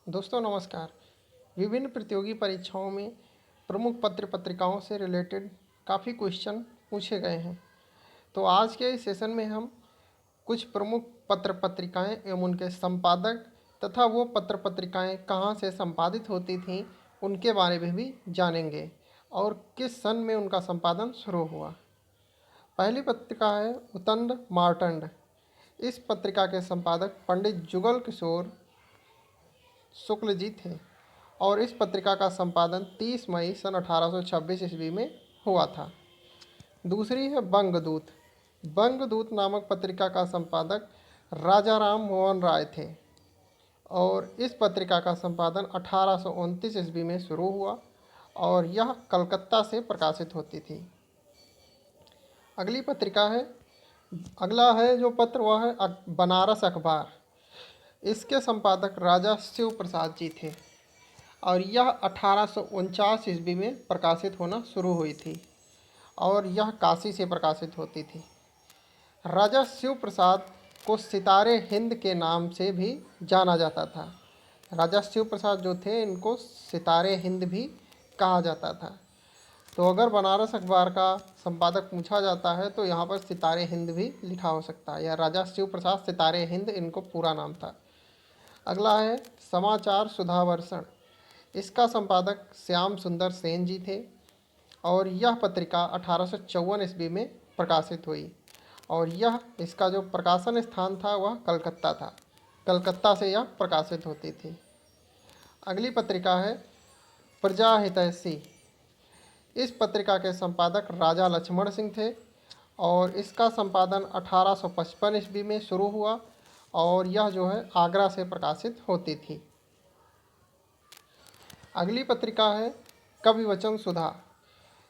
दोस्तों नमस्कार। विभिन्न प्रतियोगी परीक्षाओं में प्रमुख पत्र पत्रिकाओं से रिलेटेड काफ़ी क्वेश्चन पूछे गए हैं। तो आज के इस सेशन में हम कुछ प्रमुख पत्र पत्रिकाएं एवं उनके संपादक तथा वो पत्र पत्रिकाएं कहाँ से संपादित होती थीं उनके बारे में भी जानेंगे और किस सन में उनका संपादन शुरू हुआ। पहली पत्रिका है उतंड मार्तंड। इस पत्रिका के संपादक पंडित जुगल किशोर शुक्ल जी थे और इस पत्रिका का संपादन 30 मई सन 1826 ईस्वी में हुआ था। दूसरी है बंगदूत। बंगदूत नामक पत्रिका का संपादक राजा राम मोहन राय थे और इस पत्रिका का संपादन 1829 ईस्वी में शुरू हुआ और यह कलकत्ता से प्रकाशित होती थी। अगली पत्रिका है अगला है जो पत्र वह है बनारस अखबार। इसके संपादक राजा शिव प्रसाद जी थे और यह 1849 ईस्वी में प्रकाशित होना शुरू हुई थी और यह काशी से प्रकाशित होती थी। राजा शिव प्रसाद को सितारे हिंद के नाम से भी जाना जाता था। राजा शिव प्रसाद जो थे इनको सितारे हिंद भी कहा जाता था। तो अगर बनारस अखबार का संपादक पूछा जाता है तो यहाँ पर सितारे हिंद भी लिखा हो सकता है। यह राजा शिव प्रसाद सितारे हिंद इनको पूरा नाम था। अगला है समाचार सुधावर्षण। इसका संपादक श्याम सुंदर सेन जी थे और यह पत्रिका 1854 ईस्वी में प्रकाशित हुई और यह इसका जो प्रकाशन स्थान था वह कलकत्ता था। कलकत्ता से यह प्रकाशित होती थी। अगली पत्रिका है प्रजा हितैषी। इस पत्रिका के संपादक राजा लक्ष्मण सिंह थे और इसका संपादन 1855 ईस्वी में शुरू हुआ और यह जो है आगरा से प्रकाशित होती थी। अगली पत्रिका है कविवचन सुधा।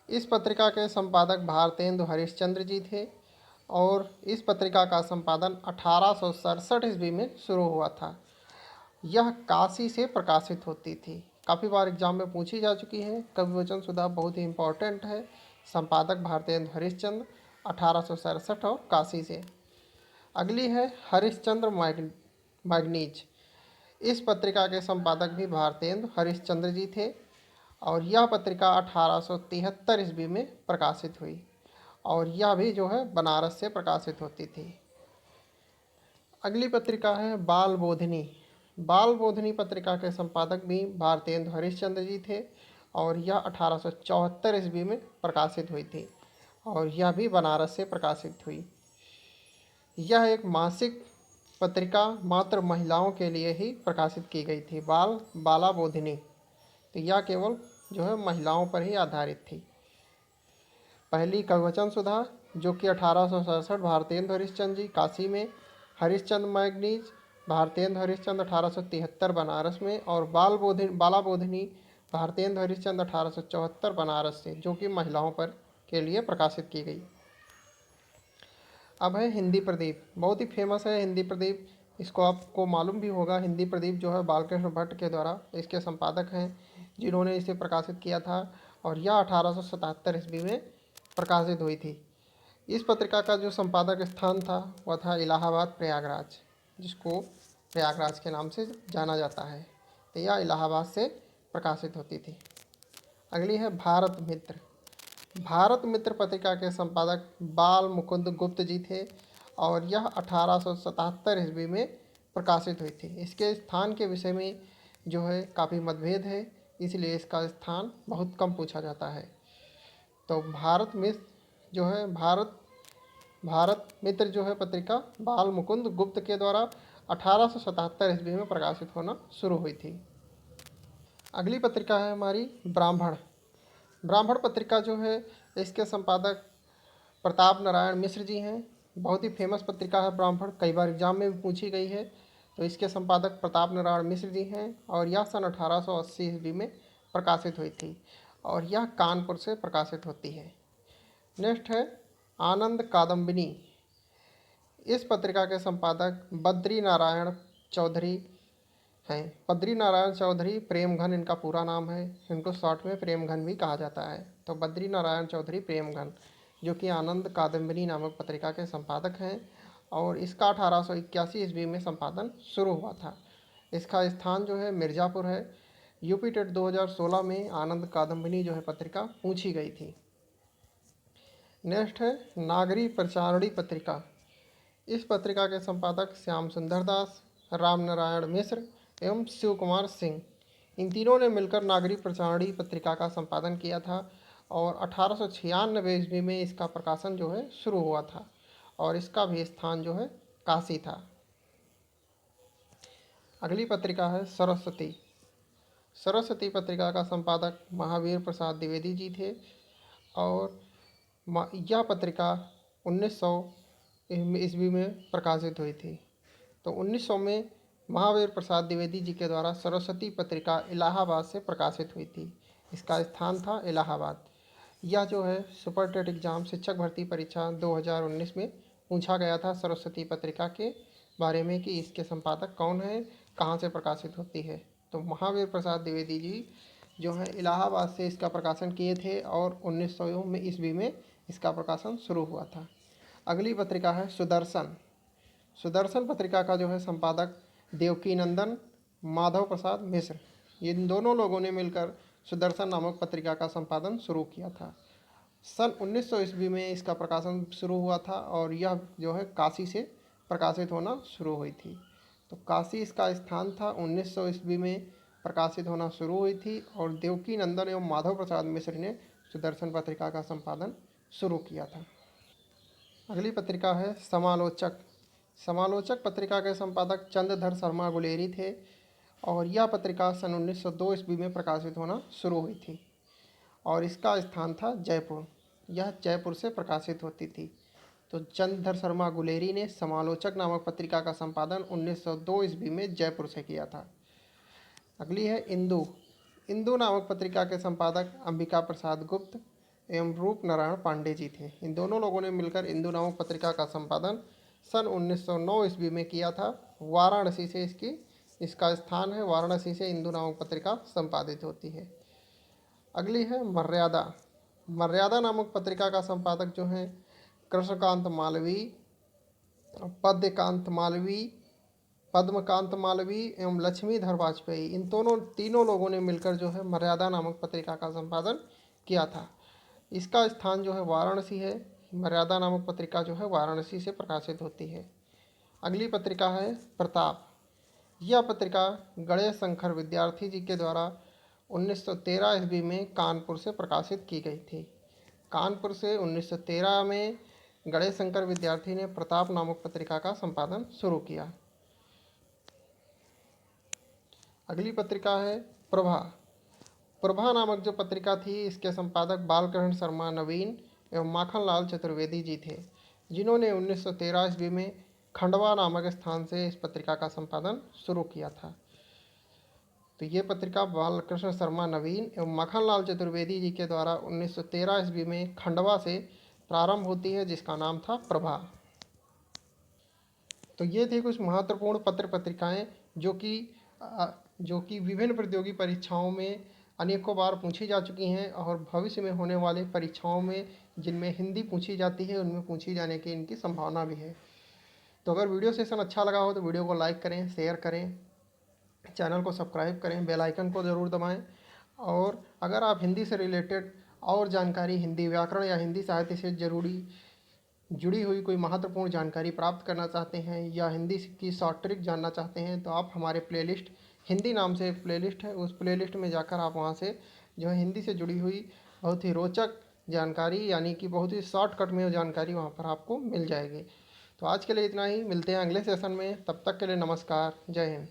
इस पत्रिका के संपादक भारतेंदु हरिश्चंद्र जी थे और इस पत्रिका का संपादन 1867 ईस्वी में शुरू हुआ था। यह काशी से प्रकाशित होती थी। काफ़ी बार एग्जाम में पूछी जा चुकी है। कविवचन सुधा बहुत ही इम्पोर्टेंट है। संपादक भारतेंदु हरिश्चंद्र 1867 और काशी से। अगली है हरिश्चंद्र मैगनीज। इस पत्रिका के संपादक भी भारतेंदु हरिश्चंद्र जी थे और यह पत्रिका 1873 ईस्वी में प्रकाशित हुई और यह भी जो है बनारस से प्रकाशित होती थी। अगली पत्रिका है बाल बोधिनी। बाल बोधिनी पत्रिका के संपादक भी भारतेंदु हरिश्चंद्र जी थे और यह 1874 ईस्वी में प्रकाशित हुई थी और यह भी बनारस से प्रकाशित हुई। यह एक मासिक पत्रिका मात्र महिलाओं के लिए ही प्रकाशित की गई थी। बाला बोधिनी, तो यह केवल जो है महिलाओं पर ही आधारित थी। पहली कविवचन सुधा जो कि 1867 भारतेंदु हरिश्चंद्र जी काशी में, हरिश्चंद्र मैगनीज भारतेंदु हरिश्चंद्र 1873 बनारस में और बाला बोधिनी भारतेंदु हरिश्चंद्र 1874 बनारस से, जो कि महिलाओं पर के लिए प्रकाशित की गई। अब है हिंदी प्रदीप। बहुत ही फेमस है हिंदी प्रदीप। इसको आपको मालूम भी होगा। हिंदी प्रदीप जो है बालकृष्ण भट्ट के द्वारा इसके संपादक हैं जिन्होंने इसे प्रकाशित किया था और यह 1877 ईस्वी में प्रकाशित हुई थी। इस पत्रिका का जो संपादक स्थान था वह था इलाहाबाद प्रयागराज, जिसको प्रयागराज के नाम से जाना जाता है। तो यह इलाहाबाद से प्रकाशित होती थी। अगली है भारत मित्र। भारत मित्र पत्रिका के संपादक बाल मुकुंद गुप्त जी थे और यह 1877 ईस्वी में प्रकाशित हुई थी। इसके स्थान के विषय में जो है काफ़ी मतभेद है, इसलिए इसका स्थान बहुत कम पूछा जाता है। तो भारत मित्र जो है पत्रिका बाल मुकुंद गुप्त के द्वारा 1877 ईस्वी में प्रकाशित होना शुरू हुई थी। अगली पत्रिका है हमारी ब्राह्मण। ब्राह्मण पत्रिका जो है इसके संपादक प्रताप नारायण मिश्र जी हैं। बहुत ही फेमस पत्रिका है ब्राह्मण, कई बार एग्जाम में भी पूछी गई है। तो इसके संपादक प्रताप नारायण मिश्र जी हैं और यह सन 1880 ईस्वी में प्रकाशित हुई थी और यह कानपुर से प्रकाशित होती है। नेक्स्ट है आनंद कादम्बिनी। इस पत्रिका के संपादक बद्री नारायण चौधरी हैं। बद्री नारायण चौधरी प्रेमघन इनका पूरा नाम है, इनको शॉर्ट में प्रेमघन भी कहा जाता है। तो बद्री नारायण चौधरी प्रेमघन जो कि आनंद कादम्बिनी नामक पत्रिका के संपादक हैं और इसका 1881 ईस्वी में संपादन शुरू हुआ था। इसका स्थान जो है मिर्ज़ापुर है। यूपी टेट 2016 में आनंद कादम्बिनी जो है पत्रिका पूछी गई थी। नेक्स्ट है नागरी प्रचारणी पत्रिका। इस पत्रिका के संपादक श्याम सुंदर दास, राम नारायण मिश्र एवं शिव कुमार सिंह, इन तीनों ने मिलकर नागरी प्रचारणी पत्रिका का संपादन किया था और 1896 ईस्वी में इसका प्रकाशन जो है शुरू हुआ था और इसका भी स्थान जो है काशी था। अगली पत्रिका है सरस्वती। सरस्वती पत्रिका का संपादक महावीर प्रसाद द्विवेदी जी थे और यह पत्रिका 1900 ईस्वी में प्रकाशित हुई थी। तो 1900 में महावीर प्रसाद द्विवेदी जी के द्वारा सरस्वती पत्रिका इलाहाबाद से प्रकाशित हुई थी। इसका स्थान था इलाहाबाद। यह जो है सुपर टेट एग्ज़ाम शिक्षक भर्ती परीक्षा 2019 में पूछा गया था सरस्वती पत्रिका के बारे में कि इसके संपादक कौन है, कहाँ से प्रकाशित होती है। तो महावीर प्रसाद द्विवेदी जी जो है इलाहाबाद से इसका प्रकाशन किए थे और 1900 में ईस्वी में इसका प्रकाशन शुरू हुआ था। अगली पत्रिका है सुदर्शन। सुदर्शन पत्रिका का जो है संपादक देवकी नंदन, माधव प्रसाद मिश्र, इन दोनों लोगों ने मिलकर सुदर्शन नामक पत्रिका का संपादन शुरू किया था। सन 1900 ईस्वी में इसका प्रकाशन शुरू हुआ था और यह जो है काशी से प्रकाशित होना शुरू हुई थी। तो काशी इसका स्थान था। 1900 ईस्वी में प्रकाशित होना शुरू हुई थी और देवकी नंदन एवं माधव प्रसाद मिश्र ने सुदर्शन पत्रिका का संपादन शुरू किया था। अगली पत्रिका है समालोचक। समालोचक पत्रिका के संपादक चंद्रधर शर्मा गुलेरी थे और यह पत्रिका सन 1902 ईस्वी में प्रकाशित होना शुरू हुई थी और इसका स्थान था जयपुर। यह जयपुर से प्रकाशित होती थी। तो चंद्रधर शर्मा गुलेरी ने समालोचक नामक पत्रिका का संपादन 1902 ईस्वी में जयपुर से किया था। अगली है इंदु। इंदु नामक पत्रिका के संपादक अंबिका प्रसाद गुप्त एवं रूप नारायण पांडे जी थे। इन दोनों लोगों ने मिलकर इंदु नामक पत्रिका का संपादन सन 1909 ईस्वी में किया था। वाराणसी से इसका स्थान है। वाराणसी से इंदु नामक पत्रिका संपादित होती है। अगली है मर्यादा। मर्यादा नामक पत्रिका का संपादक जो है कृष्णकांत मालवी, पद्यकांत मालवी, पद्मकांत मालवी एवं लक्ष्मीधर वाजपेयी, इन तीनों लोगों ने मिलकर जो है मर्यादा नामक पत्रिका का संपादन किया था। इसका स्थान जो है वाराणसी है। मर्यादा नामक पत्रिका जो है वाराणसी से प्रकाशित होती है। अगली पत्रिका है प्रताप। यह पत्रिका गणेश शंकर विद्यार्थी जी के द्वारा 1913 ईस्वी में कानपुर से प्रकाशित की गई थी। कानपुर से 1913 में गणेश शंकर विद्यार्थी ने प्रताप नामक पत्रिका का संपादन शुरू किया। अगली पत्रिका है प्रभा। प्रभा नामक जो पत्रिका थी इसके संपादक बालकृष्ण शर्मा नवीन एवं माखनलाल चतुर्वेदी जी थे, जिन्होंने 1913 ईस्वी में खंडवा नामक स्थान से इस पत्रिका का संपादन शुरू किया था। तो ये पत्रिका बालकृष्ण शर्मा नवीन एवं माखनलाल चतुर्वेदी जी के द्वारा 1913 ईस्वी में खंडवा से प्रारंभ होती है, जिसका नाम था प्रभा। तो ये थी कुछ महत्वपूर्ण पत्र पत्रिकाएं जो कि विभिन्न प्रतियोगी परीक्षाओं में अनेकों बार पूछी जा चुकी हैं और भविष्य में होने वाले परीक्षाओं में जिनमें हिंदी पूछी जाती है उनमें पूछी जाने की इनकी संभावना भी है। तो अगर वीडियो सेशन अच्छा लगा हो तो वीडियो को लाइक करें, शेयर करें, चैनल को सब्सक्राइब करें, बेल आइकन को ज़रूर दबाएं। और अगर आप हिंदी से रिलेटेड और जानकारी, हिंदी व्याकरण या हिंदी साहित्य से जुड़ी हुई कोई महत्वपूर्ण जानकारी प्राप्त करना चाहते हैं या हिंदी की शॉर्ट ट्रिक जानना चाहते हैं तो आप हमारे प्लेलिस्ट, हिंदी नाम से एक प्लेलिस्ट है, उस प्लेलिस्ट में जाकर आप वहां से जो है हिंदी से जुड़ी हुई बहुत ही रोचक जानकारी, यानी कि बहुत ही शॉर्टकट में जानकारी वहां पर आपको मिल जाएगी। तो आज के लिए इतना ही। मिलते हैं अगले सेशन में। तब तक के लिए नमस्कार। जय हिंद।